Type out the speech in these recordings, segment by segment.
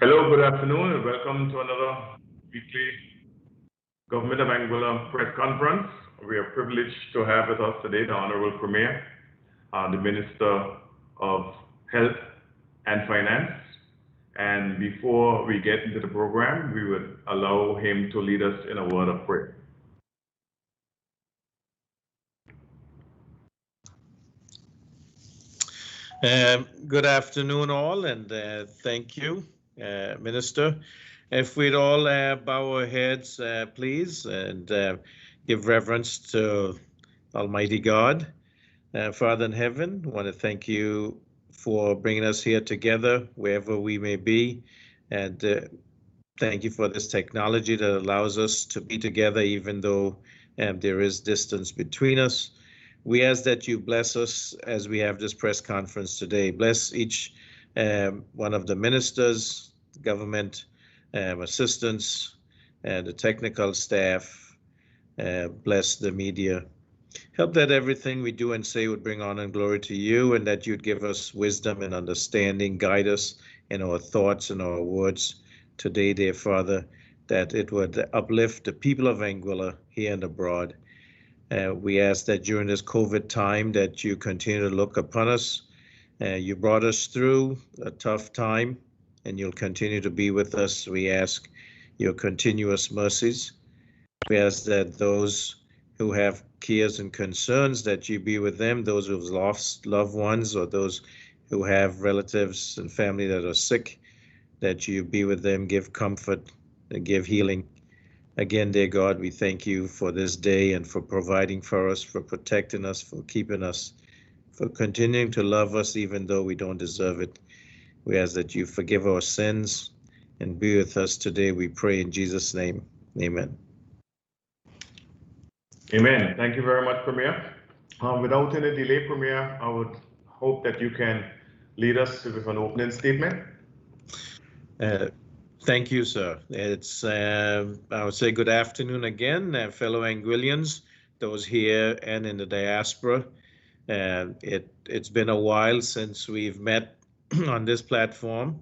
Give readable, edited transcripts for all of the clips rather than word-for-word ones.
Hello, good afternoon, and welcome to another weekly Government of Anguilla press conference. We are privileged to have with us today the Honorable Premier, the Minister of Health and Finance. And before we get into the program, we would allow him to lead us in a word of prayer. Good afternoon, all, and thank you, Minister. If we'd all bow our heads, please, and give reverence to Almighty God. Father in heaven, I want to thank you for bringing us here together, wherever we may be, and thank you for this technology that allows us to be together, even though there is distance between us. We ask that you bless us as we have this press conference today. Bless each one of the ministers, government assistants, and the technical staff. Bless the media. Help that everything we do and say would bring honor and glory to you, and that you'd give us wisdom and understanding, guide us in our thoughts and our words today, dear Father, that it would uplift the people of Anguilla here and abroad. We ask that during this COVID time that you continue to look upon us. You brought us through a tough time, and you'll continue to be with us. We ask your continuous mercies. We ask that those who have cares and concerns, that you be with them, those who've lost loved ones or those who have relatives and family that are sick, that you be with them, give comfort and give healing. Again, dear God, we thank you for this day and for providing for us, for protecting us, for keeping us, for continuing to love us even though we don't deserve it. We ask that you forgive our sins and be with us today. We pray in Jesus' name. Amen. Amen. Thank you very much, Premier. Without any delay, Premier, I would hope that you can lead us with an opening statement. Thank you, sir. It's, I would say good afternoon again, fellow Anguillians, those here and in the diaspora. It's been a while since we've met on this platform.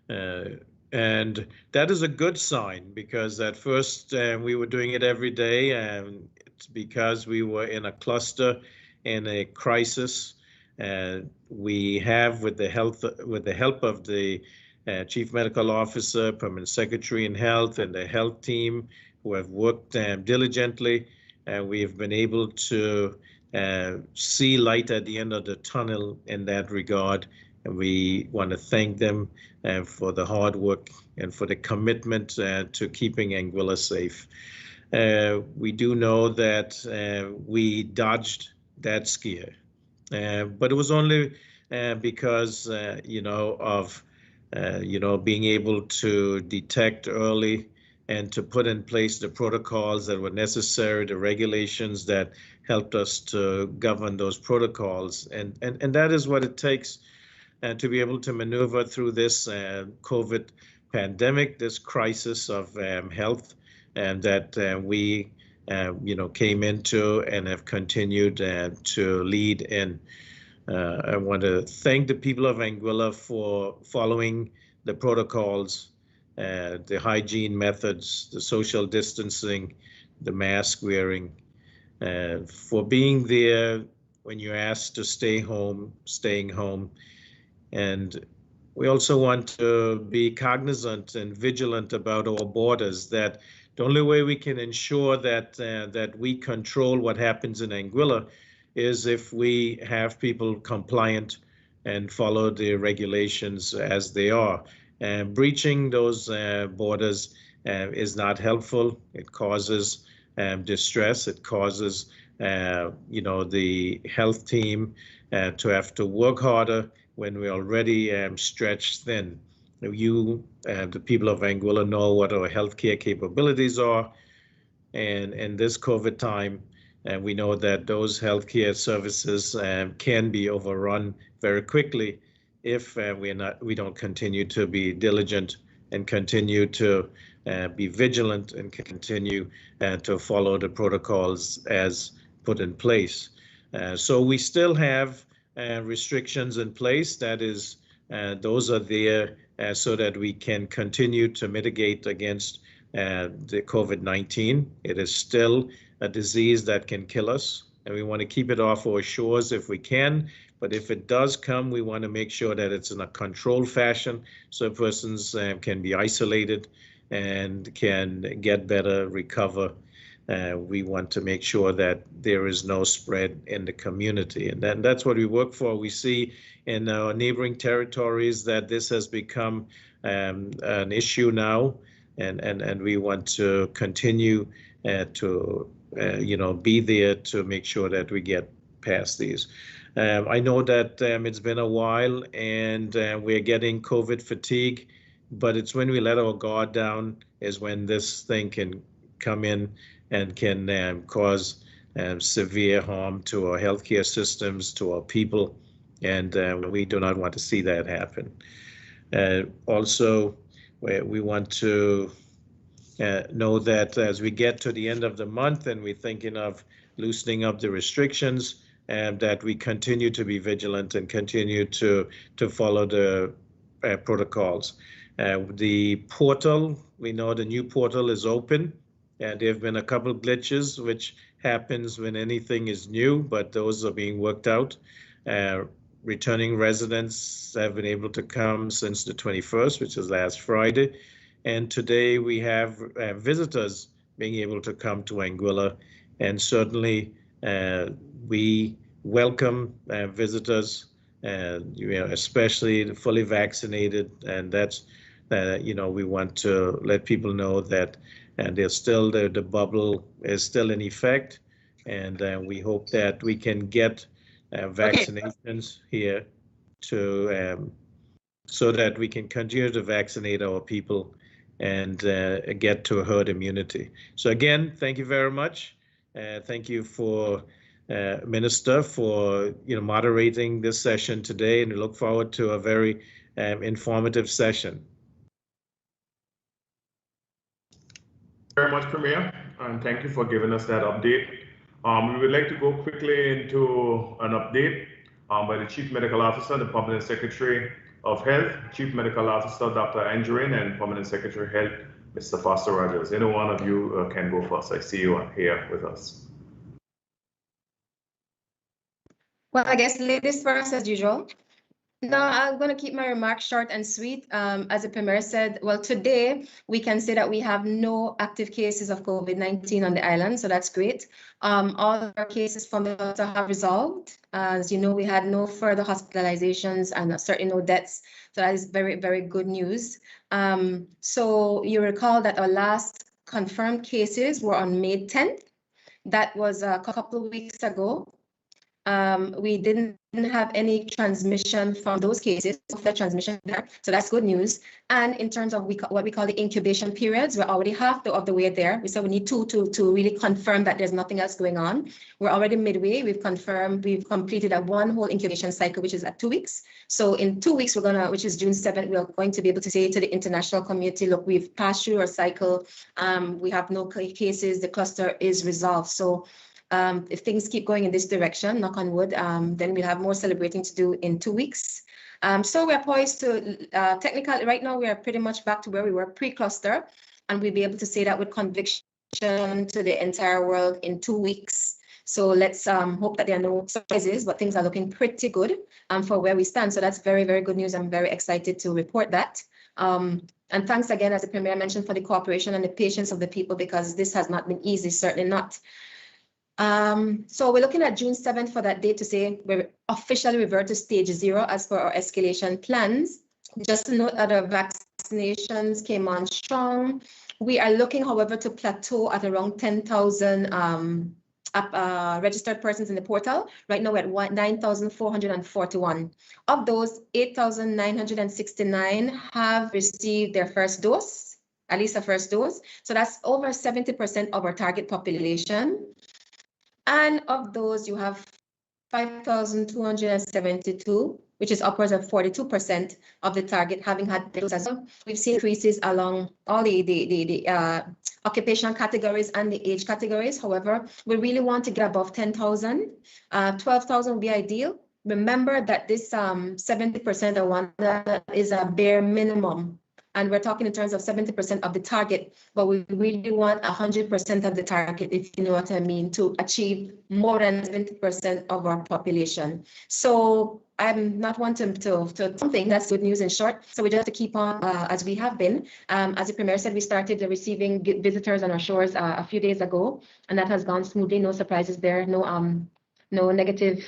And that is a good sign, because at first we were doing it every day, and it's because we were in a cluster, in a crisis. We have, with the help of the Chief Medical Officer, Permanent Secretary in Health, and the health team who have worked diligently, we have been able to see light at the end of the tunnel in that regard. And we want to thank them for the hard work and for the commitment to keeping Anguilla safe. We do know that we dodged that scare, but it was only because, of being able to detect early and to put in place the protocols that were necessary, the regulations that helped us to govern those protocols. And that is what it takes to be able to maneuver through this COVID pandemic, this crisis of health, and that we, came into and have continued to lead in. I want to thank the people of Anguilla for following the protocols, the hygiene methods, the social distancing, the mask wearing, for being there when you're asked to stay home, staying home. And we also want to be cognizant and vigilant about our borders, that the only way we can ensure that that we control what happens in Anguilla is if we have people compliant and follow the regulations as they are. Breaching those borders is not helpful. It causes distress. It causes the health team to have to work harder when we're already stretched thin. You, the people of Anguilla, know what our healthcare capabilities are, and in this COVID time, we know that those healthcare services can be overrun very quickly if we don't continue to be diligent and continue to be vigilant and continue to follow the protocols as put in place. So we still have restrictions in place. That is, those are there so that we can continue to mitigate against the COVID-19. It is still a disease that can kill us, and we want to keep it off our shores if we can. But if it does come, we want to make sure that it's in a controlled fashion so persons can be isolated and can get better, recover. We want to make sure that there is no spread in the community. And that's what we work for. We see in our neighboring territories that this has become an issue now, and we want to continue to be there to make sure that we get past these. I know that it's been a while and we're getting COVID fatigue, but it's when we let our guard down is when this thing can come in and can cause severe harm to our healthcare systems, to our people, and we do not want to see that happen. Also, we want to know that as we get to the end of the month and we're thinking of loosening up the restrictions, and that we continue to be vigilant and continue to follow the protocols. The portal, we know the new portal is open. There have been a couple of glitches, which happens when anything is new, but those are being worked out. Returning residents have been able to come since the 21st, which is last Friday. And today we have visitors being able to come to Anguilla. And certainly we welcome visitors, especially the fully vaccinated. And that's, we want to let people know that there's still the bubble is still in effect. And we hope that we can get vaccinations here to so that we can continue to vaccinate our people and get to herd immunity. So again, thank you very much. Thank you for Minister for moderating this session today, and we look forward to a very informative session. Very much, Premier, and thank you for giving us that update. We would like to go quickly into an update by the Chief Medical Officer, the Permanent Secretary of Health, Chief Medical Officer Dr. Angerin, and Permanent Secretary of Health, Mr. Foster Rogers. Any one of you can go first. I see you here with us. Well, I guess ladies first, as usual. No, I'm going to keep my remarks short and sweet. As the Premier said, well, today we can say that we have no active cases of COVID-19 on the island, so that's great. All our cases from the Delta have resolved. As you know, we had no further hospitalizations and certainly no deaths, so that is very, very good news. So you recall that our last confirmed cases were on May 10th. That was a couple of weeks ago. We didn't have any transmission from those cases, the transmission there, so that's good news. And in terms of what we call the incubation periods, we're already half of the way there. We said we need two to really confirm that there's nothing else going on. We're already midway. We've completed a one whole incubation cycle, which is at 2 weeks. So in 2 weeks, which is June 7th, we're going to be able to say to the international community, look, we've passed through our cycle. We have no cases. The cluster is resolved. So if things keep going in this direction, knock on wood, then we'll have more celebrating to do in 2 weeks. So we're poised to, technically, right now, we are pretty much back to where we were pre-cluster, and we'll be able to say that with conviction to the entire world in 2 weeks. So let's hope that there are no surprises, but things are looking pretty good for where we stand. So that's very, very good news. I'm very excited to report that. And thanks again, as the Premier mentioned, for the cooperation and the patience of the people, because this has not been easy, certainly not. So we're looking at June 7th for that date to say we're officially revert to stage 0 as per our escalation plans. Just to note that our vaccinations came on strong. We are looking, however, to plateau at around 10,000 registered persons in the portal. Right now we're at 9,441. Of those, 8,969 have received their first dose, at least a first dose. So that's over 70% of our target population. And of those, you have 5,272, which is upwards of 42% of the target having had those as well. We've seen increases along all the occupational categories and the age categories. However, we really want to get above 10,000. 12,000 would be ideal. remember that this 70% of one is a bare minimum. And we're talking in terms of 70% of the target, but we really want 100% of the target, if you know what I mean, to achieve more than 70% of our population. So I'm not wanting to something that's good news in short. So we just have to keep on as we have been. As the Premier said, we started receiving visitors on our shores a few days ago, and that has gone smoothly. No surprises there. No negative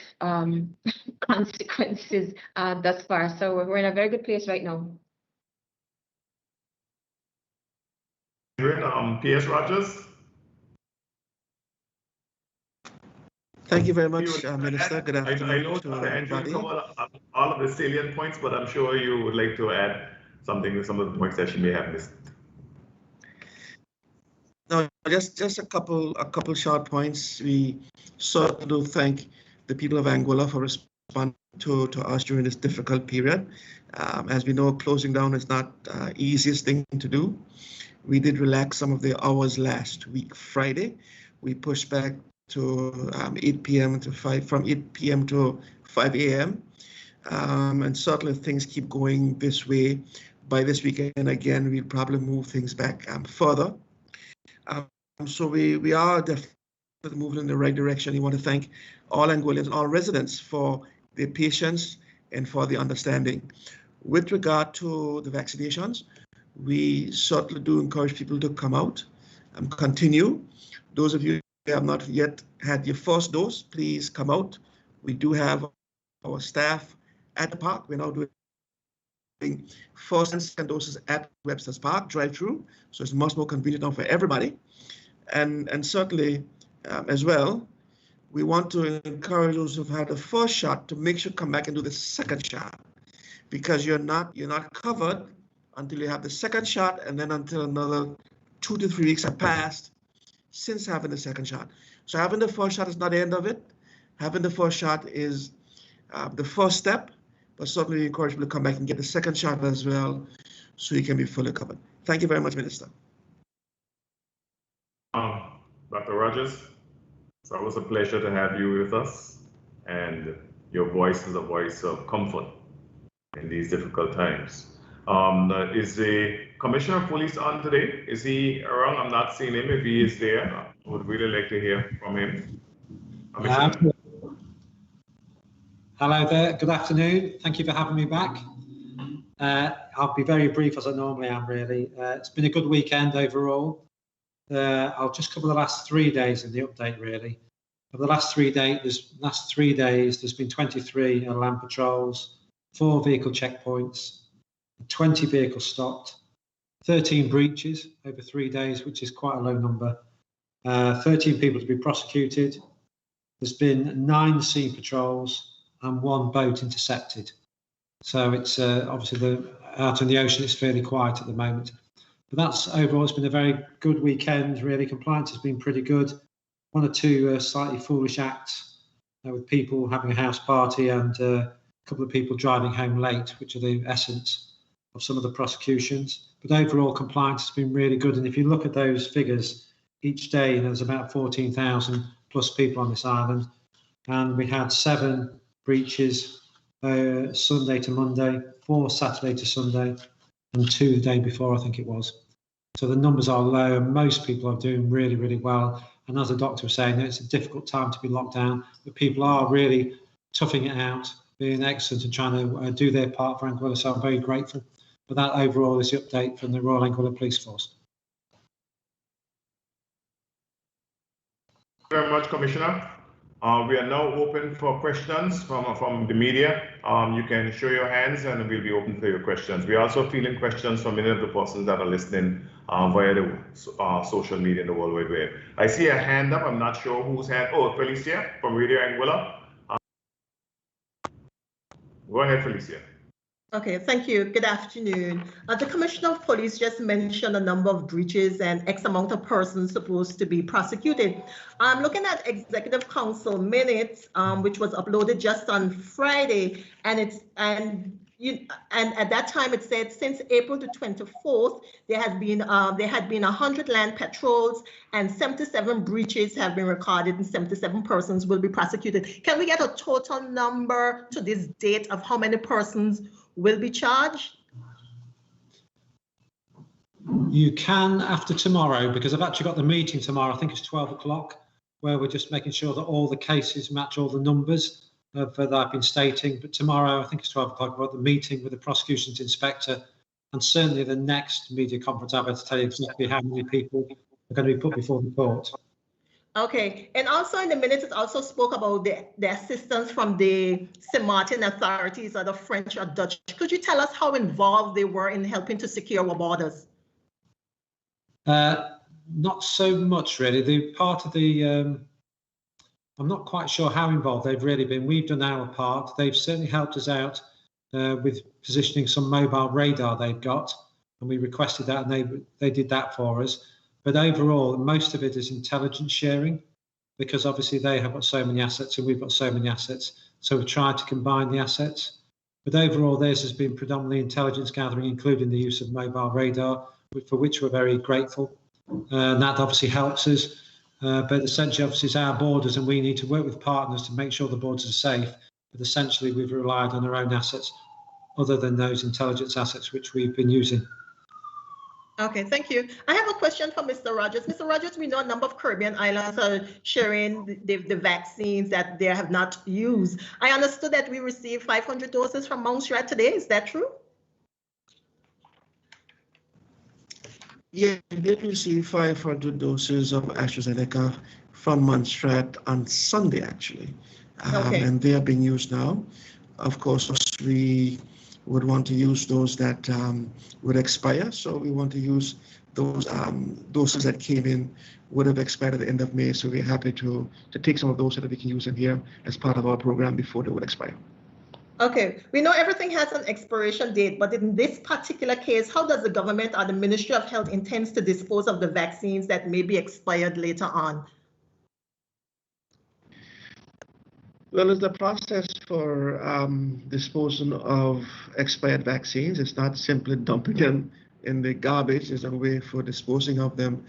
consequences thus far. So we're in a very good place right now. P.S. Rogers. Thank you very much, Minister. Good afternoon I know to Andrew everybody. covered all of the salient points, but I'm sure you would like to add something to some of the points that she may have missed. No, just a couple short points. We certainly do thank the people of Anguilla for responding to us during this difficult period. As we know, closing down is not the easiest thing to do. We did relax some of the hours last week, Friday. We pushed back to 8 p.m. to 5, from 8 p.m. to 5 a.m. And certainly things keep going this way. By this weekend, again, we'll probably move things back further. So we are definitely moving in the right direction. We want to thank all Anguillians, all residents for their patience and for the understanding. With regard to the vaccinations, we certainly do encourage people to come out and continue. Those of you who have not yet had your first dose, please come out. We do have our staff at the park. We're now doing first and second doses at Webster's Park drive-through, so it's much more convenient now for everybody. And certainly as well, we want to encourage those who've had the first shot to make sure come back and do the second shot, because you're not covered until you have the second shot, and then until another 2 to 3 weeks have passed since having the second shot. So having the first shot is not the end of it. Having the first shot is the first step, but certainly encourage people to come back and get the second shot as well, so you can be fully covered. Thank you very much, Minister. Dr. Rogers, it's always a pleasure to have you with us, and your voice is a voice of comfort in these difficult times. Is the Commissioner of Police on today? Is he around? I'm not seeing him. If he is there, I would really like to hear from him. Hello there, good afternoon. Thank you for having me back. I'll be very brief as I normally am, really. It's been a good weekend overall. I'll just cover the last 3 days in the update, really. Over the last 3 days, there's been 23 land patrols, 4 vehicle checkpoints, 20 vehicles stopped, 13 breaches over 3 days, which is quite a low number, 13 people to be prosecuted. There's been 9 scene patrols and 1 boat intercepted. So it's obviously out in the ocean, it's fairly quiet at the moment. But that's overall, it's been a very good weekend, really. Compliance has been pretty good. 1 or 2 slightly foolish acts with people having a house party and a couple of people driving home late, which are the essence of some of the prosecutions. But overall, compliance has been really good. And if you look at those figures, each day there's about 14,000 plus people on this island. And we had 7 breaches Sunday to Monday, 4 Saturday to Sunday, and 2 the day before, I think it was. So the numbers are low, and most people are doing really, really well. And as the doctor was saying, it's a difficult time to be locked down, but people are really toughing it out, being excellent and trying to do their part for Anguilla. So I'm very grateful. But that overall is the update from the Royal Anguilla Police Force. Thank you very much, Commissioner. We are now open for questions from the media. You can show your hands and we'll be open for your questions. We're also fielding questions from many of the persons that are listening via the social media in the World Wide Web. I see a hand up. I'm not sure whose hand. Oh, Felicia from Radio Anguilla. Go ahead, Felicia. Okay, thank you. Good afternoon. The Commissioner of Police just mentioned a number of breaches and X amount of persons supposed to be prosecuted. I'm looking at Executive Council minutes, which was uploaded just on Friday, and and at that time it said since April the 24th, there had been 100 land patrols and 77 breaches have been recorded and 77 persons will be prosecuted. Can we get a total number to this date of how many persons will be charged? You can after tomorrow, because I've actually got the meeting tomorrow. I think it's 12 o'clock, where we're just making sure that all the cases match all the numbers that I've been stating. But tomorrow, I think it's 12 o'clock, we've got the meeting with the prosecutions inspector, and certainly the next media conference I'll be able to tell you exactly how many people are going to be put before the court. Okay, and also in the minutes, it also spoke about the assistance from the St. Martin authorities or the French or Dutch. Could you tell us how involved they were in helping to secure our borders? Not so much, really. The part of the I'm not quite sure how involved they've really been. We've done our part. They've certainly helped us out with positioning some mobile radar they've got, and we requested that, and they did that for us. But overall, most of it is intelligence sharing, because obviously they have got so many assets and we've got so many assets. So we've tried to combine the assets. But overall, theirs has been predominantly intelligence gathering, including the use of mobile radar, for which we're very grateful. And that obviously helps us. But essentially, obviously, it's our borders, and we need to work with partners to make sure the borders are safe. But essentially, we've relied on our own assets, other than those intelligence assets which we've been using. Okay, thank you. I have a question for Mr. Rogers. Mr. Rogers, we know a number of Caribbean islands are sharing the vaccines that they have not used. I understood that we received 500 doses from Montserrat today. Is that true? Yeah, we did receive 500 doses of AstraZeneca from Montserrat on Sunday, actually. Okay. And they are being used now. Of course, we would want to use those that would expire. So we want to use those doses that came in would have expired at the end of May. So we're happy to take some of those so that we can use them here as part of our program before they would expire. Okay, we know everything has an expiration date, but in this particular case, how does the government or the Ministry of Health intends to dispose of the vaccines that may be expired later on? Well, it's the process for disposal of expired vaccines. It's not simply dumping them in the garbage. There's a way for disposing of them.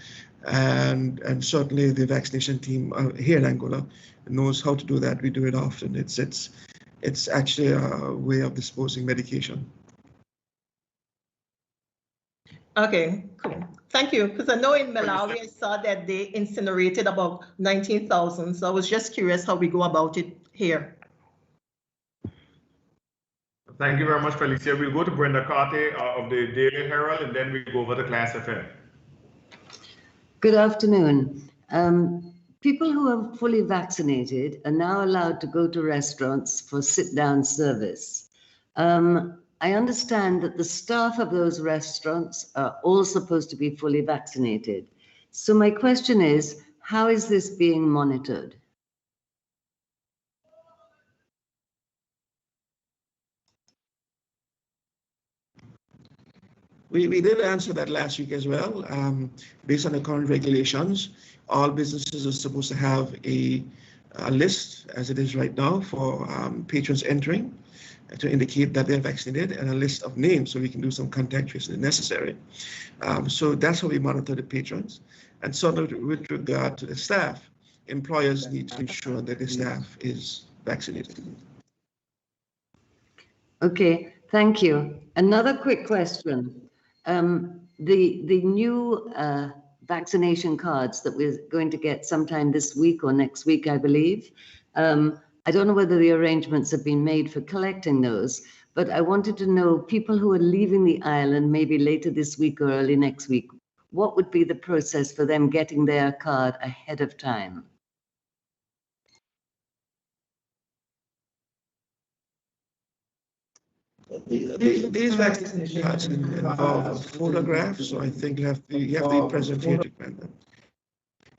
And certainly the vaccination team here in Angola knows how to do that. We do it often. It's actually a way of disposing medication. Okay, cool. Thank you. Because I know in Malawi, I saw that they incinerated about 19,000. So I was just curious how we go about it here. Thank you very much, Felicia. We'll go to Brenda Carty of the Daily Herald, and then we go over to Class FM. Good afternoon. People who are fully vaccinated are now allowed to go to restaurants for sit-down service. I understand that the staff of those restaurants are all supposed to be fully vaccinated. So my question is, how is this being monitored? We did answer that last week as well. Based on the current regulations, all businesses are supposed to have a list, as it is right now, for patrons entering to indicate that they're vaccinated, and a list of names so we can do some contact tracing if necessary. So that's how we monitor the patrons. And so with regard to the staff, employers need to ensure that the staff is vaccinated. Okay, thank you. Another quick question. The new vaccination cards that we're going to get sometime this week or next week, I believe. I don't know whether the arrangements have been made for collecting those, but I wanted to know, people who are leaving the island maybe later this week or early next week, what would be the process for them getting their card ahead of time? These vaccination cards involve a photograph, so I think you have to be present here to grant them.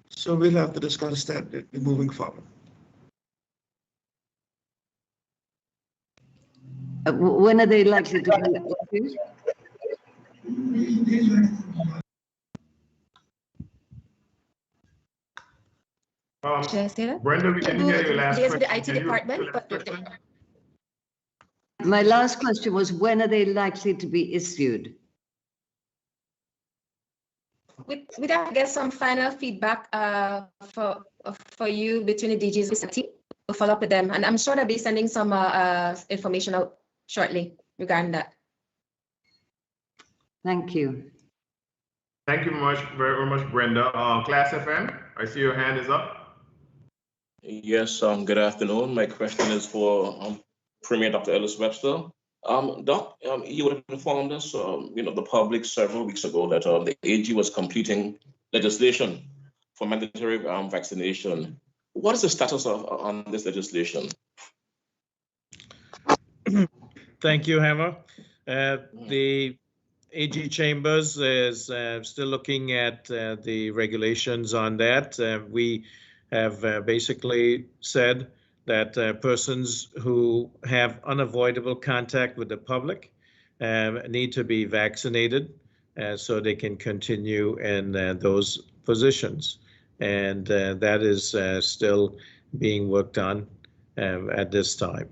So we'll have to discuss that moving forward. When are they likely to be issued? Should I say that? Brenda, we can hear your last There's question. the IT department, but My last question was, when are they likely to be issued? We'd have to get some final feedback for you between the DGs. We'll follow up with them, and I'm sure they'll be sending some information out shortly regarding that. Thank you. Thank you very much, Brenda. Class FM, I see your hand is up. Yes, good afternoon. My question is for Premier Dr. Ellis Webster. Doc, you would have informed us, the public several weeks ago that the AG was completing legislation for mandatory vaccination. What is the status on this legislation? Thank you, Hammer. The AG Chambers is still looking at the regulations on that. We have basically said that persons who have unavoidable contact with the public need to be vaccinated so they can continue in those positions. And that is still being worked on at this time.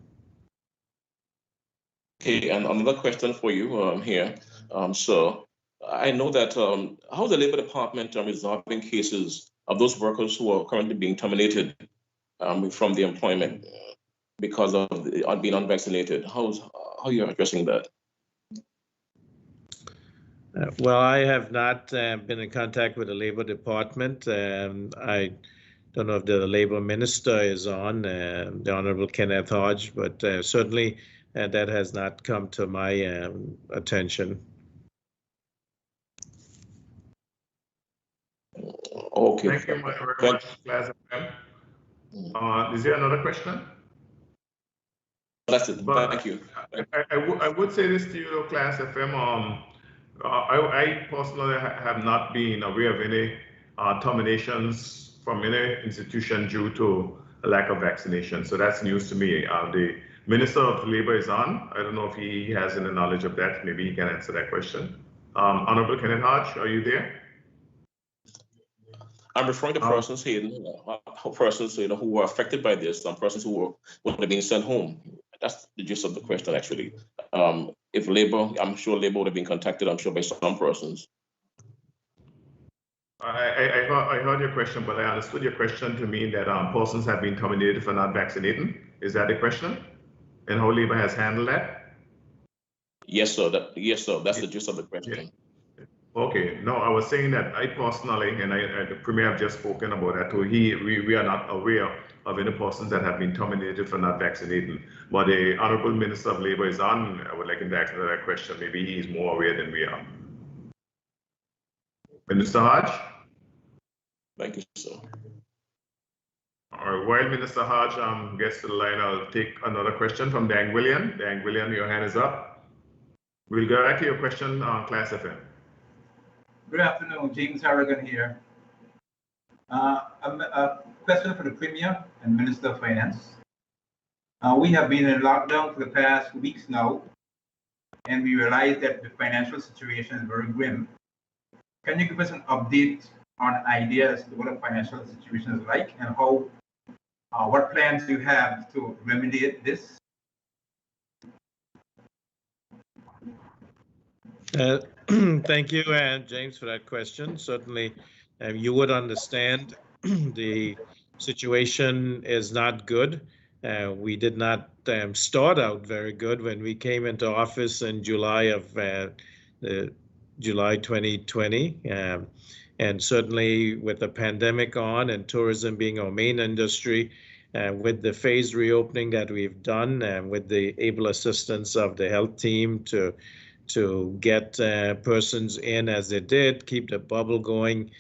Okay, and another question for you here. So I know that how the Labor Department resolving cases of those workers who are currently being terminated from the employment because of being unvaccinated. How are you addressing that? Well, I have not been in contact with the Labor Department. I don't know if the Labor Minister is on, the Honorable Kenneth Hodge, but certainly that has not come to my attention. Okay. Thank you very much, Class FM. Is there another question? That's it. Thank you. I would say this to you, though, Class FM. I personally have not been aware of any terminations from any institution due to a lack of vaccination. So that's news to me. The Minister of Labor is on. I don't know if he has any knowledge of that. Maybe he can answer that question. Honorable Kenneth Hodge, are you there? I'm referring to persons here, persons who were affected by this, some persons who would have been sent home. That's the gist of the question, actually. If Labor, I'm sure Labor would have been contacted, I'm sure, by some persons. I heard your question, but I understood your question to mean that persons have been terminated for not vaccinating. Is that the question? And how Labor has handled that? Yes, sir. That's the gist of the question. Yeah. Okay. No, I was saying that I personally, and the Premier have just spoken about that too. We are not aware of any persons that have been terminated for not vaccinating. But the Honorable Minister of Labor is on. I would like him to answer that question. Maybe he's more aware than we are. Minister Hodge? Thank you, sir. All right, while Minister Hodge gets to the line, I'll take another question from Dan William. Dan William, your hand is up. We'll go back to your question on Class FM. Good afternoon, James Harrigan here. A question for the Premier and Minister of Finance. We have been in lockdown for the past weeks now, and we realize that the financial situation is very grim. Can you give us an update on ideas as to what the financial situation is like and how, what plans you have to remediate this? Thank you, James, for that question. Certainly, you would understand the situation is not good. We did not start out very good when we came into office in July 2020. And certainly with the pandemic on and tourism being our main industry, with the phased reopening that we've done and with the able assistance of the health team to get persons in as they did, keep the bubble going,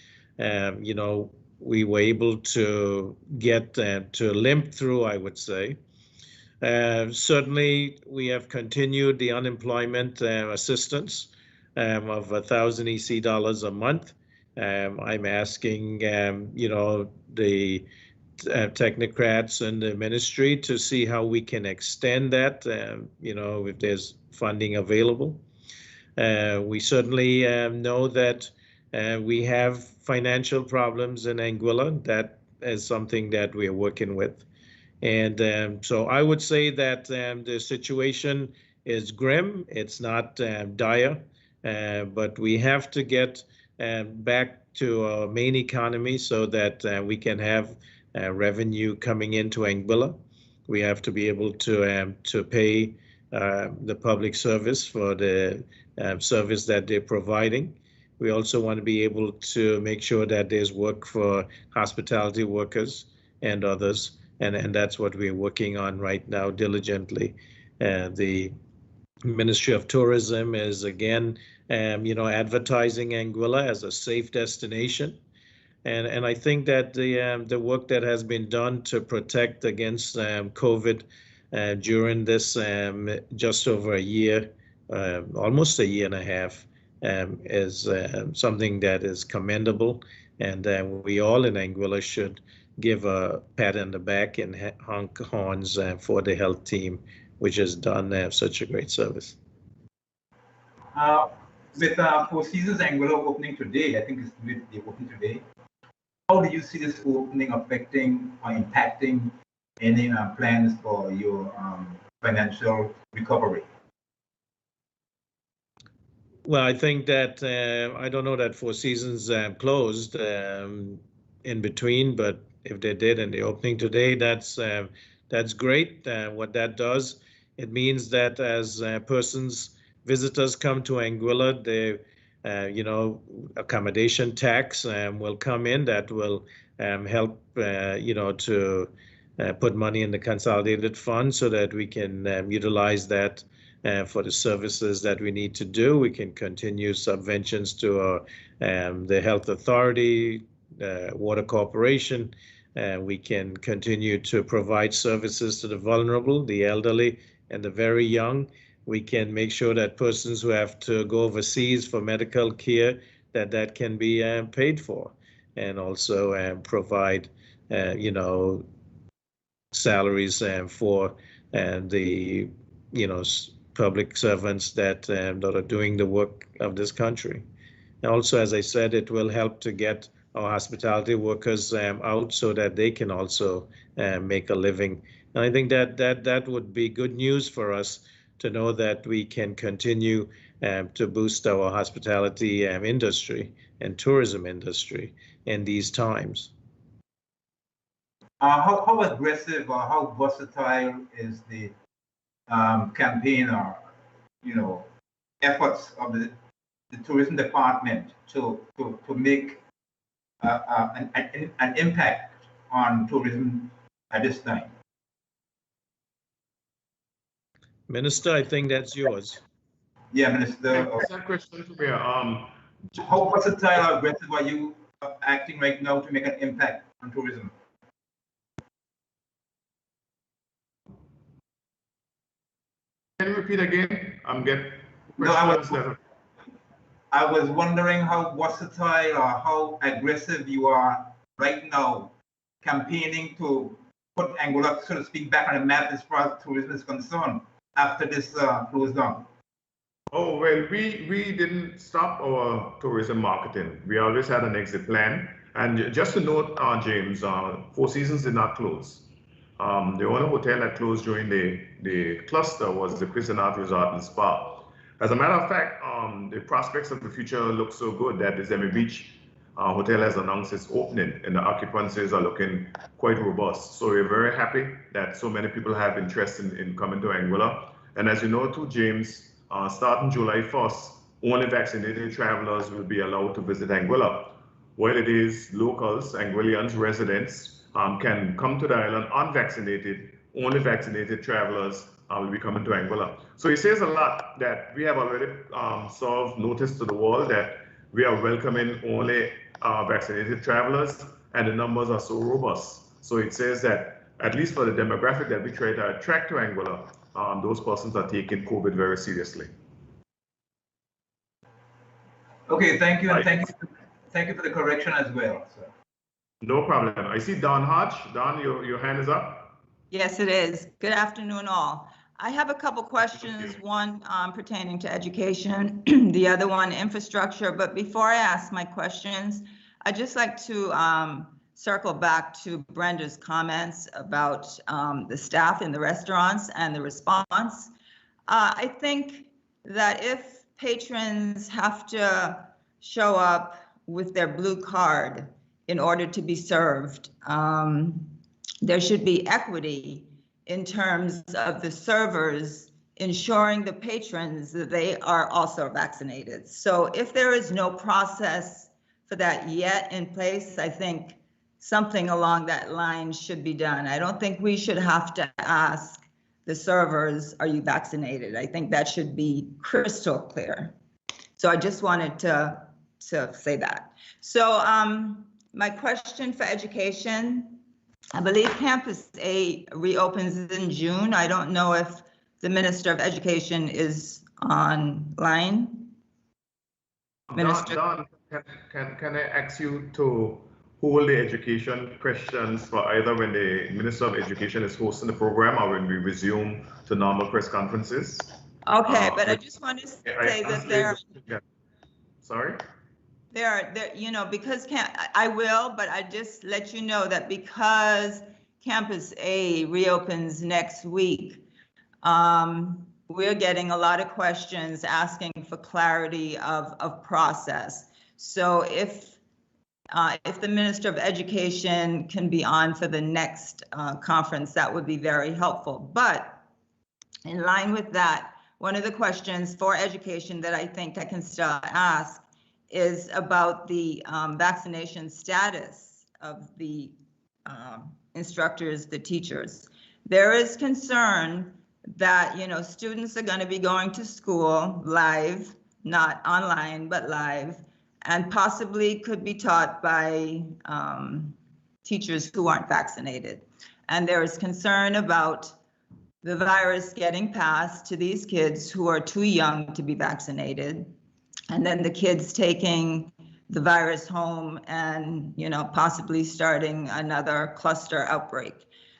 we were able to get to limp through, I would say. Certainly, we have continued the unemployment assistance of $1,000 EC a month. I'm asking, the technocrats and the ministry to see how we can extend that, if there's funding available. We certainly know that we have financial problems in Anguilla. That is something that we are working with. And so I would say that the situation is grim. It's not dire, but we have to get back to our main economy so that we can have revenue coming into Anguilla. We have to be able to pay the public service for the service that they're providing. We also want to be able to make sure that there's work for hospitality workers and others, and that's what we're working on right now diligently. The Ministry of Tourism is again, advertising Anguilla as a safe destination, and I think that the work that has been done to protect against COVID during this just over a year, almost a year and a half, is something that is commendable, and we all in Anguilla should give a pat on the back and honk horns for the health team, which has done such a great service. With Four Seasons Anguilla opening today, I think it's the opening today. How do you see this opening affecting or impacting any plans for your financial recovery? Well, I think that I don't know that Four Seasons closed in between, but if they did in the opening today, that's great. What that does, it means that as visitors come to Anguilla, the accommodation tax will come in. That will help to put money in the consolidated fund so that we can utilize that for the services that we need to do. We can continue subventions to the health authority, water corporation. We can continue to provide services to the vulnerable, the elderly, and the very young. We can make sure that persons who have to go overseas for medical care, that can be paid for, and also provide, salaries for the, public servants that are doing the work of this country. And also, as I said, it will help to get our hospitality workers out so that they can also make a living. And I think that would be good news for us to know that we can continue to boost our hospitality industry and tourism industry in these times. How aggressive or how versatile is the campaign or efforts of the tourism department to make an impact on tourism at this time? Minister, I think that's yours. Yeah, Minister. That question to me. How versatile or aggressive are you acting right now to make an impact on tourism? Can you repeat again? No, I was wondering how versatile or how aggressive you are right now campaigning to put Anguilla, so to speak, back on the map as far as tourism is concerned after this closed down. Oh, well, we didn't stop our tourism marketing. We always had an exit plan. And just to note, James, Four Seasons did not close. The only hotel that closed during the cluster was the Crescent Resort and Spa. As a matter of fact, the prospects of the future look so good that the Zemi Beach Hotel has announced its opening, and the occupancies are looking quite robust. So we're very happy that so many people have interest in coming to Anguilla. And as you know too, James, starting July 1st, only vaccinated travelers will be allowed to visit Anguilla. While it is locals, Anguillians, residents, can come to the island unvaccinated, only vaccinated travelers will be coming to Anguilla. So it says a lot that we have already served notice to the world that we are welcoming only vaccinated travelers, and the numbers are so robust. So it says that at least for the demographic that we try to attract to Anguilla, those persons are taking COVID very seriously. Okay, thank you, and thank you for the correction as well, sir. No problem. I see Don Hodge. Don, your hand is up. Yes, it is. Good afternoon, all. I have a couple questions, one pertaining to education, the other one infrastructure. But before I ask my questions, I'd just like to circle back to Brenda's comments about the staff in the restaurants and the response. I think that if patrons have to show up with their blue card in order to be served, there should be equity in terms of the servers ensuring the patrons that they are also vaccinated. So if there is no process for that yet in place, I think something along that line should be done. I don't think we should have to ask the servers, are you vaccinated? I think that should be crystal clear. So I just wanted to say that. So my question for education, I believe Campus A reopens in June. I don't know if the Minister of Education is online. Minister. Don, can I ask you to hold the education questions for either when the Minister of Education is hosting the program or when we resume to normal press conferences? Okay, but I just want to say that there. Sorry? There, you know, because I will, but I just let you know that because Campus A reopens next week, we're getting a lot of questions asking for clarity of process. So if the Minister of Education can be on for the next conference, that would be very helpful. But in line with that, one of the questions for education that I think I can still ask is about the vaccination status of the instructors, the teachers. There is concern that, you know, students are going to be going to school live, not online, but live, and possibly could be taught by teachers who aren't vaccinated. And there is concern about the virus getting passed to these kids who are too young to be vaccinated, and then the kids taking the virus home and, you know, possibly starting another cluster outbreak.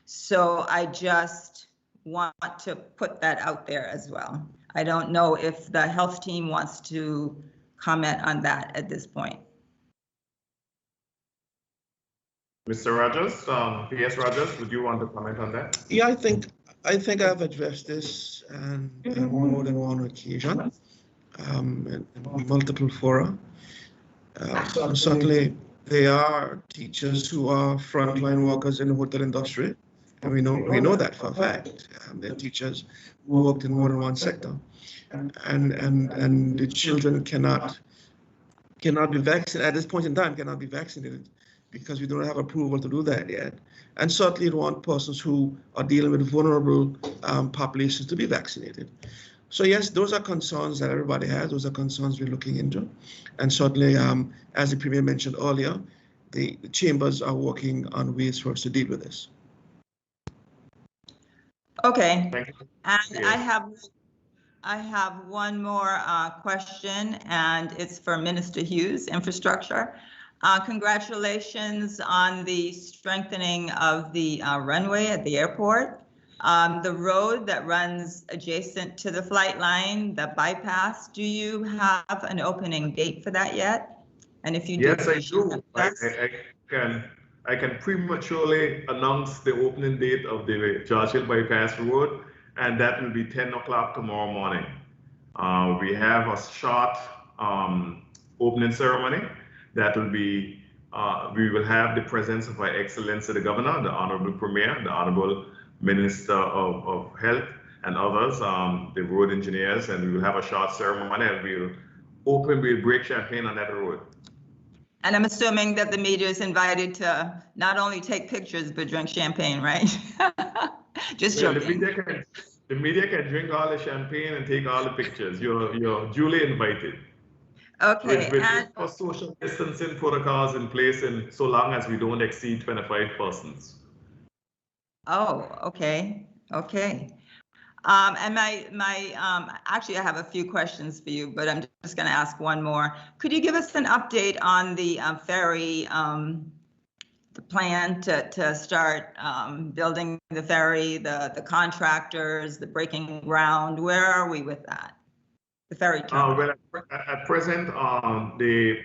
So I just want to put that out there as well. I don't know if the health team wants to comment on that at this point. Mr. Rogers, P.S. Rogers, would you want to comment on that? Yeah, I think I've addressed this on more than one occasion, in multiple fora. Certainly, there are teachers who are frontline workers in the hotel industry, and we know that for a fact. There are teachers who worked in more than one sector, and the children cannot be vaccinated at this point in time. Cannot be vaccinated because we don't have approval to do that yet. And certainly, we want persons who are dealing with vulnerable populations to be vaccinated. So yes, those are concerns that everybody has. Those are concerns we're looking into. And certainly, as the Premier mentioned earlier, the chambers are working on ways for us to deal with this. Okay, Thank you. and Yes. I have one more question, and it's for Minister Hughes, Infrastructure. Congratulations on the strengthening of the runway at the airport. The road that runs adjacent to the flight line, the bypass, do you have an opening date for that yet? And if you do, Yes, I do. I can prematurely announce the opening date of the George Hill Bypass Road, and that will be 10 o'clock tomorrow morning. We have a short opening ceremony that will be, we will have the presence of Her Excellency the Governor, the Honorable Premier, the Honorable Minister of Health, and others, the road engineers, and we will have a short ceremony, and we'll break champagne on that road. And I'm assuming that the media is invited to not only take pictures, but drink champagne, right? Just well, joking. The media can drink all the champagne and take all the pictures. You're duly invited. Okay. With social distancing protocols in place, and so long as we don't exceed 25 persons. Oh, okay. Okay. And actually, I have a few questions for you, but I'm just going to ask one more. Could you give us an update on the ferry, the plan to start building the ferry, the contractors, the breaking ground? Where are we with that? the ferry terminal? Well, at present, the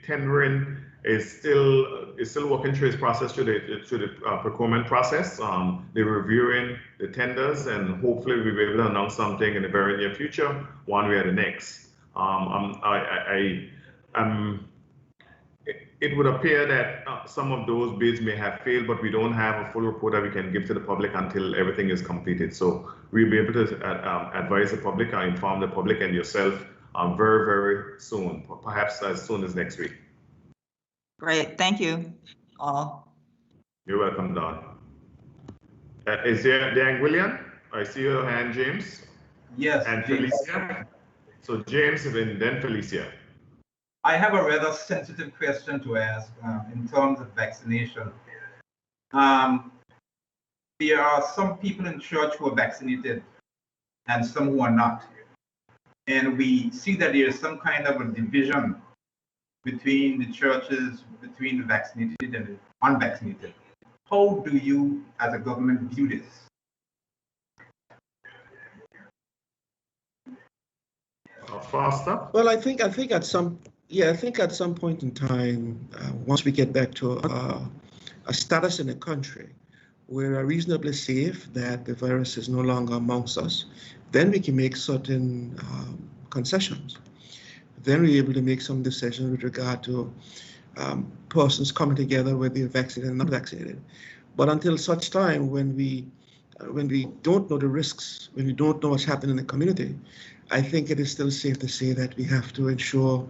tendering is still working through its process, through the procurement process. They're reviewing the tenders, and hopefully we'll be able to announce something in the very near future, one way or the next. It would appear that some of those bids may have failed, but we don't have a full report that we can give to the public until everything is completed. So we'll be able to advise the public, inform the public and yourself very, very soon, perhaps as soon as next week. Great, thank you all. You're welcome, Don. Is there Dan William? I see your hand, James. Yes. And James. Felicia. So James and then Felicia. I have a rather sensitive question to ask in terms of vaccination. There are some people in church who are vaccinated and some who are not. And we see that there is some kind of a division between the churches, between the vaccinated and the unvaccinated. How do you, as a government, view this? Foster? Well, I think at some point in time, once we get back to a status in the country where we're reasonably safe, that the virus is no longer amongst us, then we can make certain concessions. Then we're able to make some decisions with regard to persons coming together, whether they're vaccinated and not vaccinated. But until such time, when we don't know the risks, when we don't know what's happening in the community, I think it is still safe to say that we have to ensure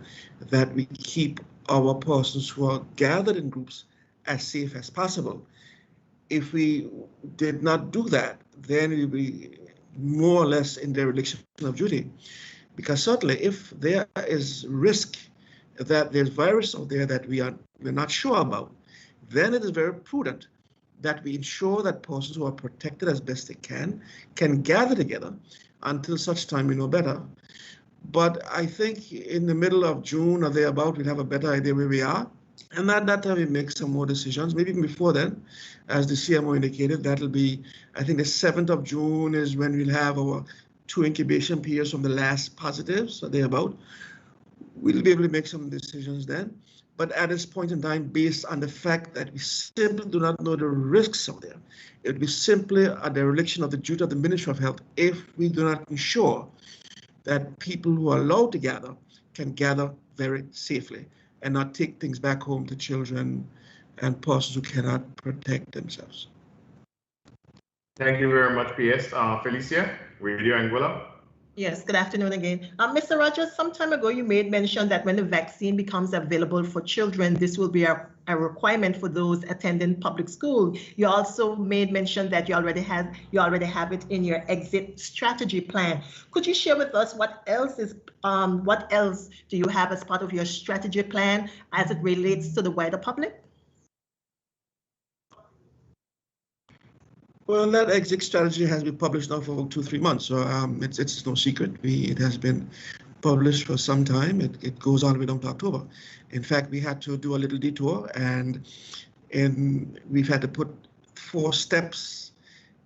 that we keep our persons who are gathered in groups as safe as possible. If we did not do that, then we'll be more or less in dereliction of duty. Because certainly if there is risk that there's virus out there that we're not sure about, then it is very prudent that we ensure that persons who are protected as best they can gather together until such time we know better. But I think in the middle of June or thereabout, we'll have a better idea where we are. And at that time, we make some more decisions, maybe even before then, as the CMO indicated. That'll be, I think the 7th of June is when we'll have our 2 incubation periods from the last positives or thereabout. We'll be able to make some decisions then. But at this point in time, based on the fact that we simply do not know the risks out there, it would be simply a dereliction of the duty of the Ministry of Health if we do not ensure that people who are allowed to gather can gather very safely and not take things back home to children and persons who cannot protect themselves. Thank you very much, PS. Felicia, Radio Anguilla. Yes, good afternoon again. Mr. Rogers, some time ago you made mention that when the vaccine becomes available for children, this will be a requirement for those attending public school. You also made mention that you already have it in your exit strategy plan. Could you share with us what else do you have as part of your strategy plan as it relates to the wider public? Well, that exit strategy has been published now for 2-3 months, so it's no secret. It has been published for some time. It goes all the way down to October. In fact, we had to do a little detour, and we've had to put 4 steps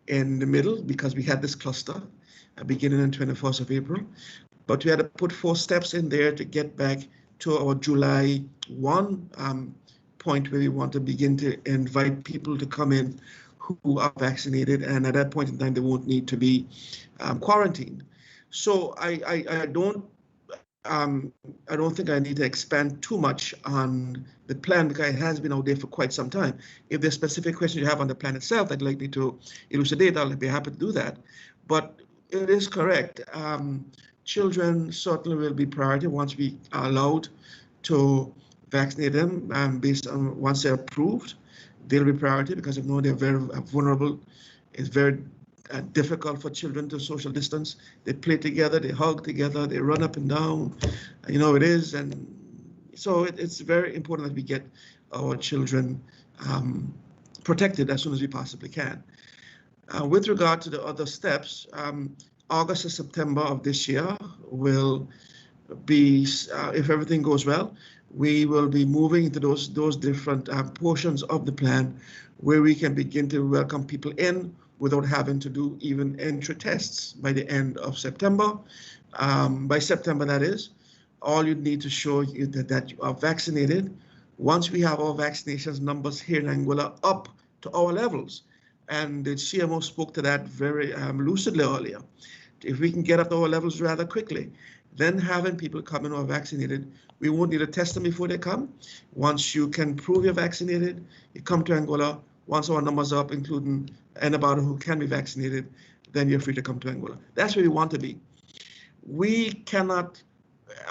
in the middle because we had this cluster beginning on 21st of April. But we had to put 4 steps in there to get back to our July 1 point where we want to begin to invite people to come in who are vaccinated, and at that point in time, they won't need to be quarantined. So I don't think I need to expand too much on the plan because it has been out there for quite some time. If there's specific questions you have on the plan itself that you'd like me to elucidate, I'll be happy to do that. But it is correct. Children certainly will be priority once we are allowed to vaccinate them based on once they're approved. They'll be priority because they know they're very vulnerable. It's very difficult for children to social distance. They play together, they hug together, they run up and down. You know it is, and so it's very important that we get our children protected as soon as we possibly can. With regard to the other steps, August and September of this year will be, if everything goes well, we will be moving into those different portions of the plan where we can begin to welcome people in without having to do even entry tests by the end of September. by September, that is, all you need to show you that you are vaccinated. Once we have our vaccinations numbers here in Angola up to our levels, and the CMO spoke to that very lucidly earlier, if we can get up to our levels rather quickly, then having people come in who are vaccinated, we won't need to test them before they come. Once you can prove you're vaccinated, you come to Angola. Once our numbers are up, including anybody who can be vaccinated, then you're free to come to Angola. That's where we want to be. We cannot,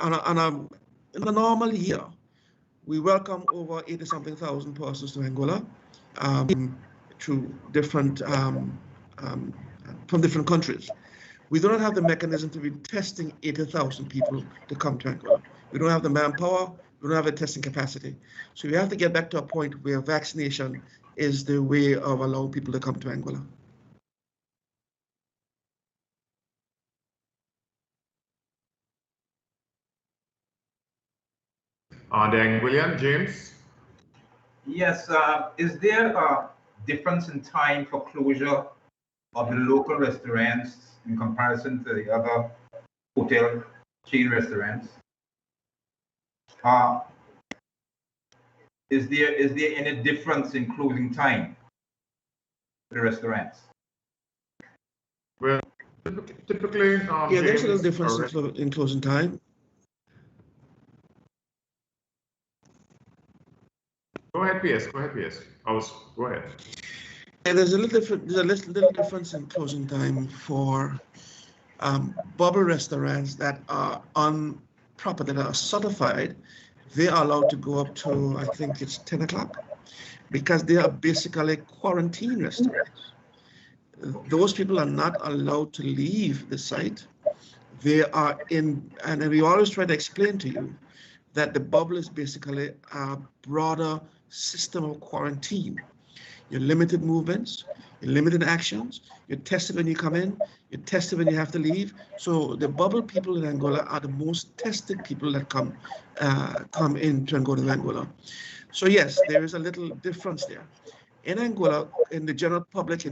in the normal year, we welcome over 80-something thousand persons to Angola through different, from different countries. We do not have the mechanism to be testing 80,000 people to come to Angola. We don't have the manpower, we don't have the testing capacity. So we have to get back to a point where vaccination is the way of allowing people to come to Angola. Dan William, James? Yes, is there a difference in time for closure of the local restaurants in comparison to the other hotel chain restaurants? Is there any difference in closing time for the restaurants? Well, typically, yeah, there's a little difference in closing time. Go ahead, PS. Go ahead, PS. Go ahead. Yeah, there's a little difference in closing time for bubble restaurants that are on property that are certified. They are allowed to go up to, I think it's 10 o'clock, because they are basically quarantine restaurants. Those people are not allowed to leave the site. They are in, and we always try to explain to you that the bubble is basically a broader system of quarantine. Your limited movements, your limited actions, you're tested when you come in, you're tested when you have to leave. So the bubble people in Angola are the most tested people that come in to go to Angola. So yes, there is a little difference there. In Angola, in the general public,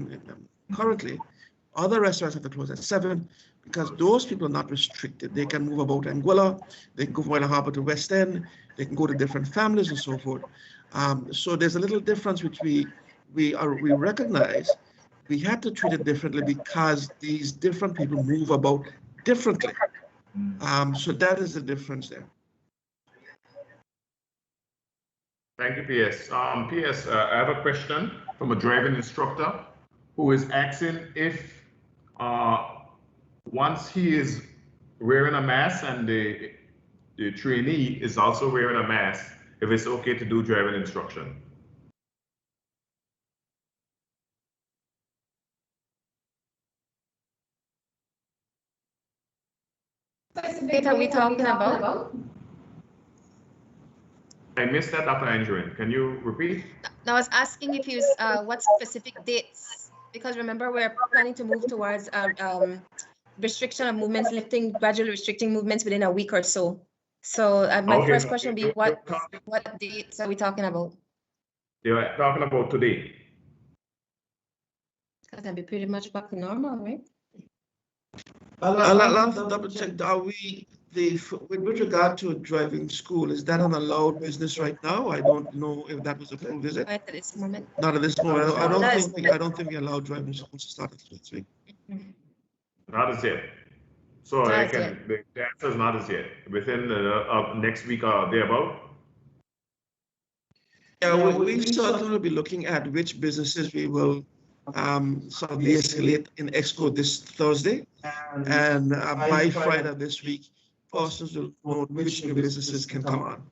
currently, other restaurants have to close at 7 because those people are not restricted. They can move about Angola, they can go from Wailer Harbor to West End, they can go to different families and so forth. So there's a little difference which we recognize. We had to treat it differently because these different people move about differently. So that is the difference there. Thank you, PS. PS, I have a question from a driving instructor who is asking if once he is wearing a mask and the trainee is also wearing a mask, if it's okay to do driving instruction. What data are we talking about? I missed that, Dr. Andrew. Can you repeat? I was asking if you what specific dates, because remember we're planning to move towards restriction of movements, gradually restricting movements within a week or so. So my first question would be what dates are we talking about? You're talking about today. It's gonna be pretty much back to normal, right? I'll have to double check. Are we with regard to driving school? Is that an allowed business right now? I don't know if that was approved. Is it? Not at this moment. Not at this moment. I don't think we allow driving schools to start this week. Not as yet. So the answer is not as yet. Within the next week or thereabout. Yeah, we certainly will be looking at which businesses we will sort of de-escalate in Exco this Thursday, and by Friday this week, persons will know which new businesses can come on.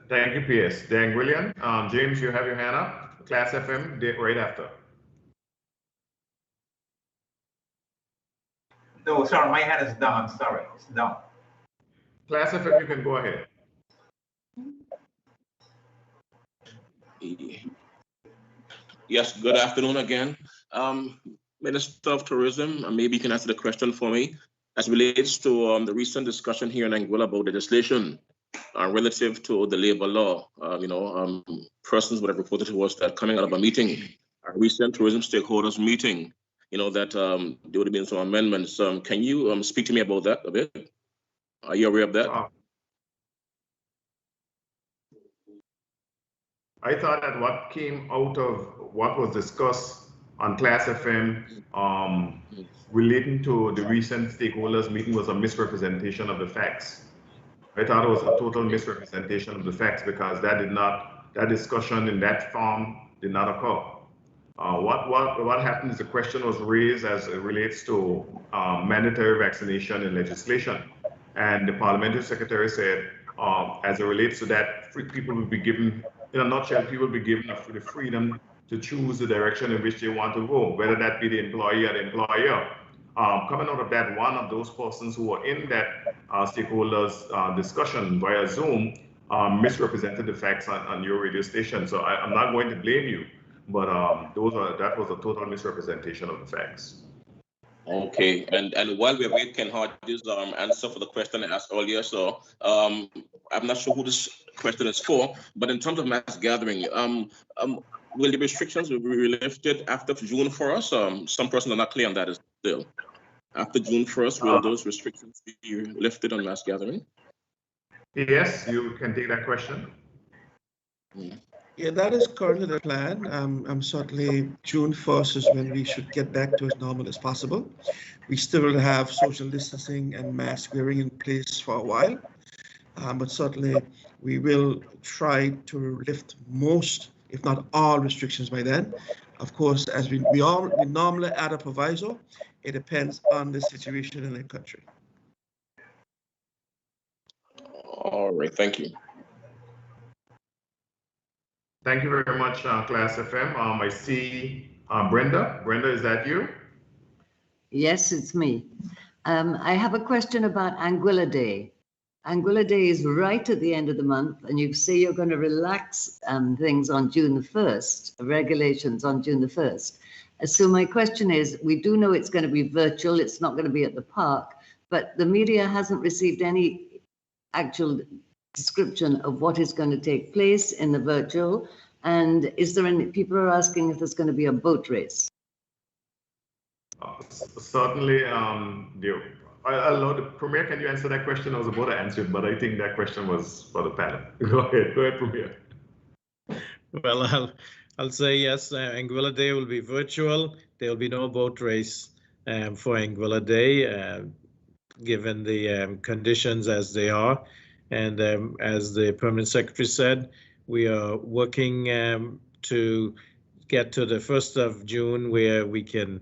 Thank you, PS. Dan William. James, you have your hand up. Class FM, right after. No, sorry, my hand is down. Sorry, it's down. Class FM, you can go ahead. Yes, good afternoon again. Minister of Tourism, maybe you can answer the question for me as relates to the recent discussion here in Angola about legislation relative to the labor law. Persons would have reported to us that coming out of a meeting, a recent tourism stakeholders meeting, that there would have been some amendments. Can you speak to me about that a bit? Are you aware of that? I thought that what came out of what was discussed on Class FM relating to the recent stakeholders meeting was a misrepresentation of the facts. I thought it was a total misrepresentation of the facts because that discussion in that form did not occur. What happened is the question was raised as it relates to mandatory vaccination in legislation. And the parliamentary secretary said, as it relates to that, people will be given, in a nutshell, people will be given the freedom to choose the direction in which they want to go, whether that be the employee or the employer. Coming out of that, one of those persons who were in that stakeholders discussion via Zoom misrepresented the facts on your radio station. So I'm not going to blame you, but that was a total misrepresentation of the facts. Okay, and while we're waiting, Ken Hodges answer for the question I asked earlier. So I'm not sure who this question is for, but in terms of mass gathering, will the restrictions be lifted after June 1st? Some persons are not clear on that still. After June 1st, will those restrictions be lifted on mass gathering? Yes, you can take that question. Yeah, that is currently the plan. Certainly June 1st is when we should get back to as normal as possible. We still will have social distancing and mask wearing in place for a while, but certainly we will try to lift most, if not all, restrictions by then. Of course, as we normally add a proviso, it depends on the situation in the country. All right, thank you. Thank you very much, Class FM. I see Brenda. Brenda, is that you? Yes, it's me. I have a question about Anguilla Day. Anguilla Day is right at the end of the month, and you say you're going to relax things on June the 1st, regulations on June the 1st. So my question is, we do know it's going to be virtual, it's not going to be at the park, but the media hasn't received any actual description of what is going to take place in the virtual. And is there any, people are asking if there's going to be a boat race? Certainly, the Premier, can you answer that question? I was about to answer it, but I think that question was for the panel. Go ahead, Premier. Well, I'll say yes, Anguilla Day will be virtual. There will be no boat race for Anguilla Day, given the conditions as they are. And as the Permanent Secretary said, we are working to get to the 1st of June where we can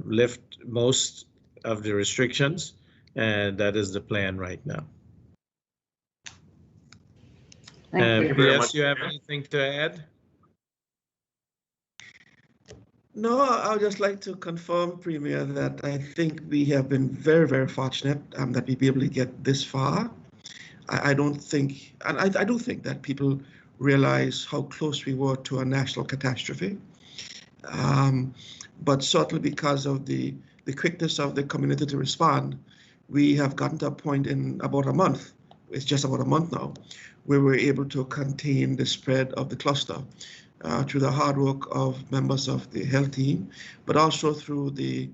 lift most of the restrictions, and that is the plan right now. Thank you. PS, you have anything to add? No, I would just like to confirm, Premier, that I think we have been very, very fortunate that we be able to get this far. I don't think, and I do think that people realize how close we were to a national catastrophe. But certainly because of the quickness of the community to respond, we have gotten to a point in about a month, it's just about a month now, where we're able to contain the spread of the cluster through the hard work of members of the health team, but also through the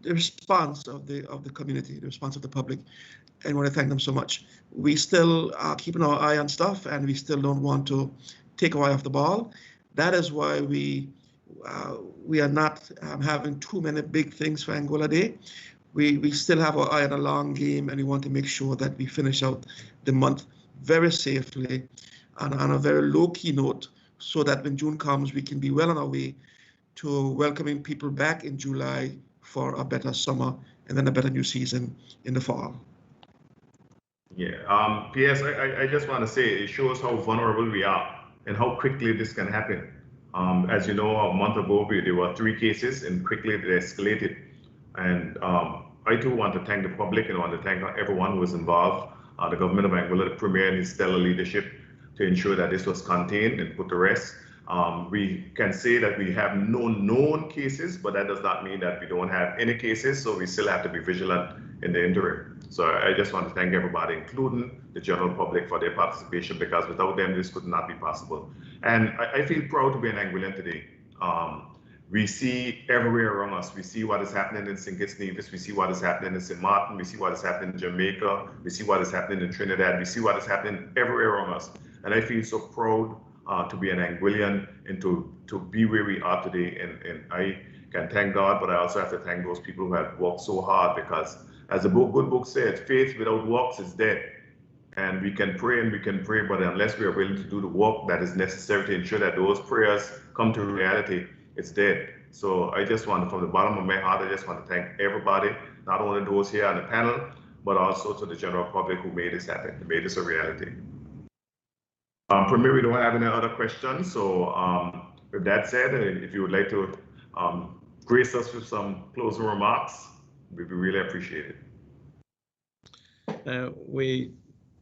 response of the community, the response of the public. And I want to thank them so much. We still are keeping our eye on stuff, and we still don't want to take our eye off the ball. That is why we are not having too many big things for Anguilla Day. We still have our eye on a long game, and we want to make sure that we finish out the month very safely and on a very low-key note, so that when June comes, we can be well on our way to welcoming people back in July for a better summer and then a better new season in the fall. Yeah, PS, I just want to say it shows how vulnerable we are and how quickly this can happen. As you know, a month ago, there were 3 cases and quickly they escalated. And I too want to thank the public and I want to thank everyone who was involved, the government of Anguilla, the Premier and his stellar leadership to ensure that this was contained and put to rest. We can say that we have no known cases, but that does not mean that we don't have any cases. So we still have to be vigilant in the interim. So I just want to thank everybody, including the general public, for their participation, because without them, this could not be possible. And I feel proud to be an Anguillan today. we see everywhere around us. We see what is happening in St. Kitts Nevis. We see what is happening in St. Martin. We see what is happening in Jamaica. We see what is happening in Trinidad. We see what is happening everywhere around us. And I feel so proud to be an Anguillian and to be where we are today. And I can thank God, but I also have to thank those people who have worked so hard, because as the good book said, faith without works is dead. And we can pray and we can pray, but unless we are willing to do the work that is necessary to ensure that those prayers come to reality, it's dead. So I just want to, from the bottom of my heart, I just want to thank everybody, not only those here on the panel, but also to the general public who made this happen, who made this a reality. Premier, we don't have any other questions. So with that said, if you would like to grace us with some closing remarks, we'd be really appreciate it.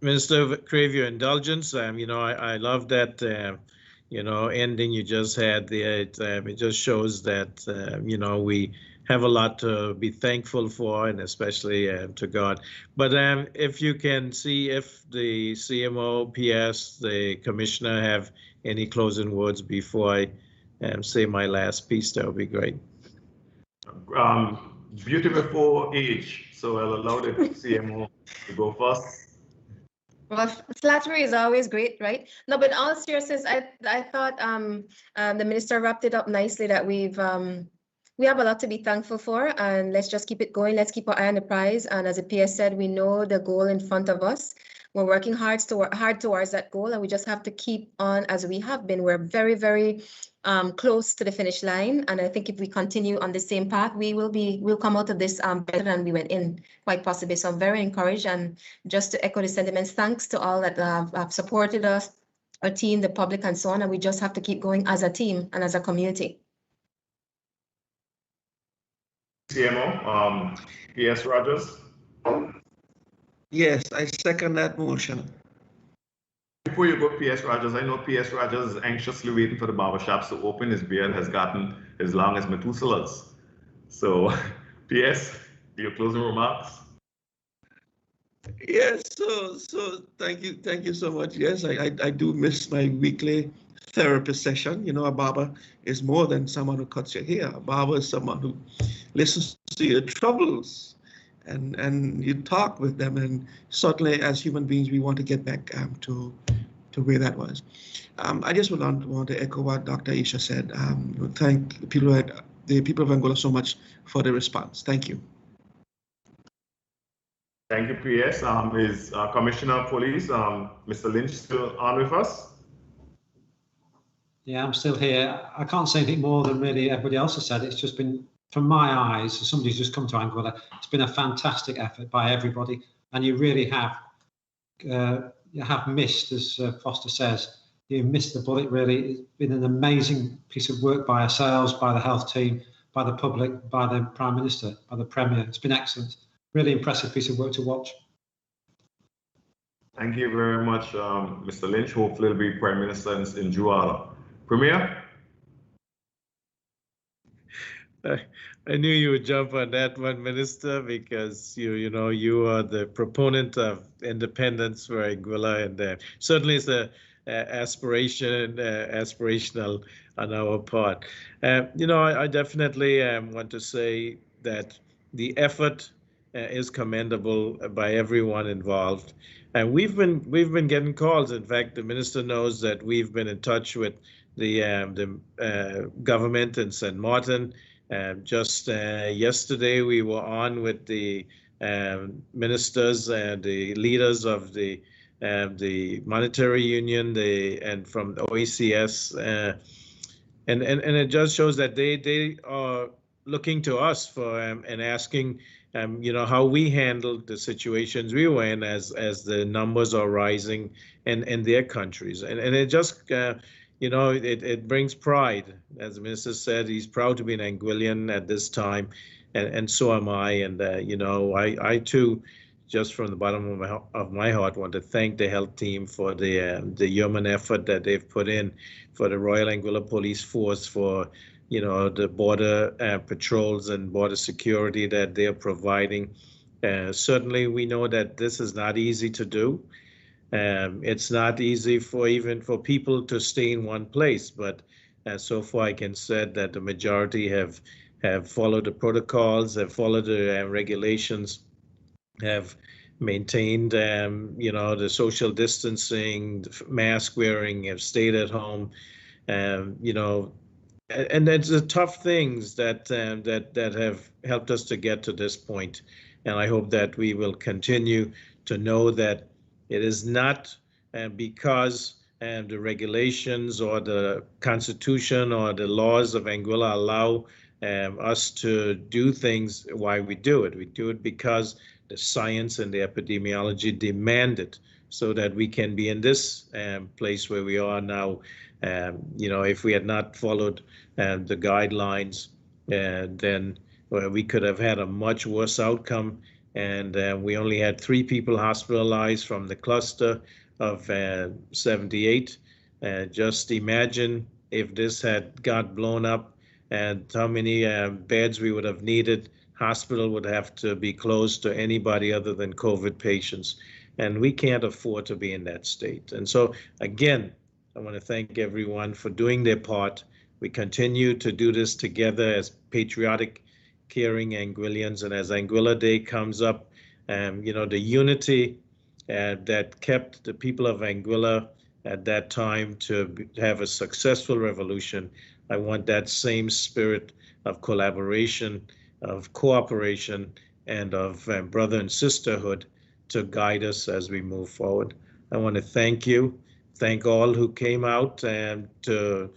Minister, crave your indulgence. You know, I love that, you know, ending you just had there. It just shows that, you know, we have a lot to be thankful for, and especially to God. But if you can see if the CMO, PS, the commissioner have any closing words before I say my last piece, that would be great. Beauty before age, so I'll allow the CMO to go first. Well, flattery is always great, right? No, but in all seriousness, I thought the minister wrapped it up nicely, that we have a lot to be thankful for, and let's just keep it going. Let's keep our eye on the prize. And as the PS said, we know the goal in front of us. We're working hard towards that goal, and we just have to keep on as we have been. We're very, very close to the finish line, and I think if we continue on the same path, we'll come out of this better than we went in, quite possibly. So I'm very encouraged, and just to echo the sentiments, thanks to all that have supported us, our team, the public, and so on. And we just have to keep going as a team and as a community. CMO, PS Rogers. Yes, I second that motion. Before you go, PS Rogers, I know PS Rogers is anxiously waiting for the barbershops to open. His beard has gotten as long as Methuselah's. So, PS, your closing remarks? Yes, so thank you so much. Yes, I do miss my weekly therapy session. You know, a barber is more than someone who cuts your hair. A barber is someone who listens to your troubles, and you talk with them. And certainly, as human beings, we want to get back to where that was. I just want to echo what Dr. Isha said. Thank the people of Angola so much for the response. Thank you. Thank you, PS. Is Commissioner of Police, Mr. Lynch, still on with us? Yeah, I'm still here. I can't say anything more than really everybody else has said. It's just been, from my eyes, as somebody who's just come to Angola, it's been a fantastic effort by everybody, and you really have missed, as Foster says, you missed the bullet. Really, it's been an amazing piece of work by ourselves, by the health team, by the public, by the Prime Minister, by the Premier. It's been excellent. Really impressive piece of work to watch. Thank you very much, Mr. Lynch. Hopefully it'll be Prime Minister in Juala. Premier? I knew you would jump on that one, Minister, because you know you are the proponent of independence for Anguilla, and certainly it's a aspirational on our part. You know, I definitely want to say that the effort is commendable by everyone involved, and we've been getting calls. In fact, the minister knows that we've been in touch with the government in St. Martin. Just yesterday, we were on with the ministers and the leaders of the monetary union, and from the OECS, and it just shows that they are looking to us for and asking, you know, how we handled the situations we were in as the numbers are rising in their countries, and it just you know, it brings pride. As the minister said, he's proud to be an Anguillian at this time, and so am I. And you know, I too, just from the bottom of my heart, want to thank the health team for the yeoman effort that they've put in, for the Royal Anguilla Police Force, for, you know, the border patrols and border security that they're providing. Certainly, we know that this is not easy to do. It's not easy for even for people to stay in one place, but So far, I can say that the majority have followed the protocols, have followed the regulations, have maintained, the social distancing, the mask wearing, have stayed at home, and that's the tough things that have helped us to get to this point. And I hope that we will continue to know that it is not because the regulations or the Constitution or the laws of Anguilla allow us to do things why we do it. We do it because the science and the epidemiology demand it, so that we can be in this place where we are now. If we had not followed the guidelines, then we could have had a much worse outcome. And we only had 3 people hospitalized from the cluster of 78. Just imagine if this had got blown up and how many beds we would have needed. Hospital would have to be closed to anybody other than COVID patients. And we can't afford to be in that state. And so, again, I want to thank everyone for doing their part. We continue to do this together as patriotic, caring Anguillians. And as Anguilla Day comes up, the unity that kept the people of Anguilla at that time to have a successful revolution, I want that same spirit of collaboration, of cooperation, and of brother and sisterhood to guide us as we move forward. I want to thank you. Thank all who came out to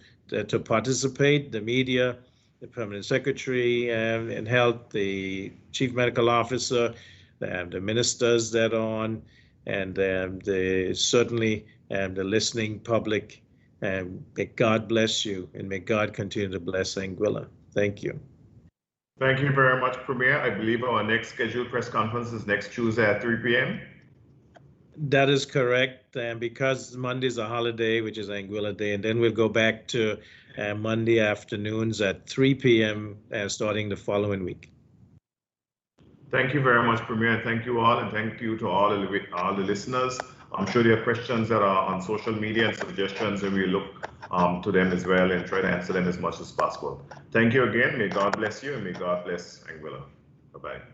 participate, the media, the permanent secretary in health, the chief medical officer, the ministers that are on, and certainly the listening public. May God bless you, and may God continue to bless Anguilla. Thank you. Thank you very much, Premier. I believe our next scheduled press conference is next Tuesday at 3 p.m. That is correct, because Monday is a holiday, which is Anguilla Day, and then we'll go back to Monday afternoons at 3 p.m. Starting the following week. Thank you very much, Premier. Thank you all, and thank you to all the listeners. I'm sure there are questions that are on social media and suggestions, and we look to them as well and try to answer them as much as possible. Thank you again. May God bless you, and may God bless Anguilla. Bye-bye.